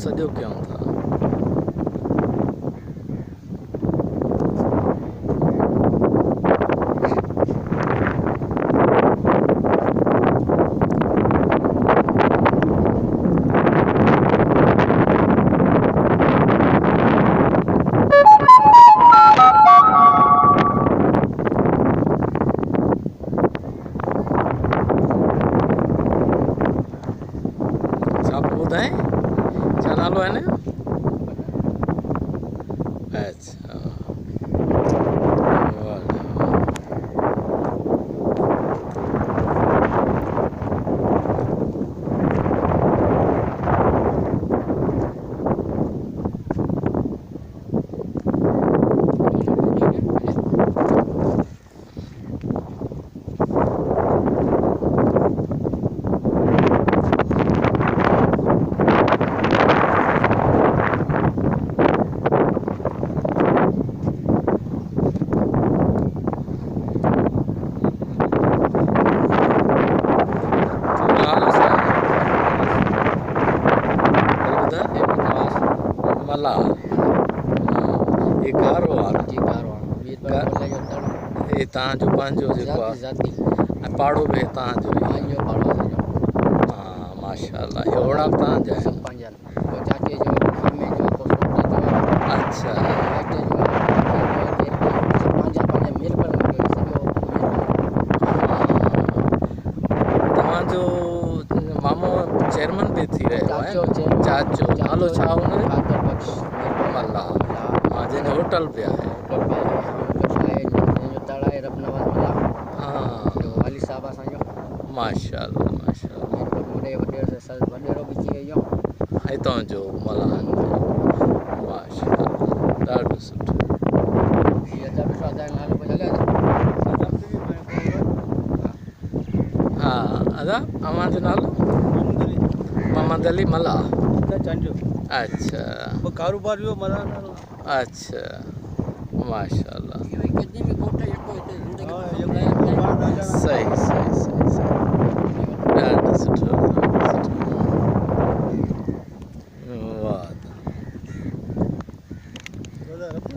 सॼो कयूं था। छा पियो ॿुधाए? छा नालो आहे न? अच्छा मला ये कारवां हे तव्हांजो पंहिंजो जेको आहे पाड़ो बि तव्हांजो हा माशाल्लाह इहो ओड़ा तव्हांजा अच्छा तव्हांजो मामो चेयरमैन बि थी रहियो आहे चाचो नालो छा हुनजो? मल्ला हाँ जैसे होटल पे है हाँ माशाल्लाह माशाल्लाह हितां जो मल्हान माशाल्लाह ॾाढो सुठो हा अदा अव्हांजो नालो? मोहम्मद अली मल्ला अच्छा कारोबार अच्छा माशाल्लाह सही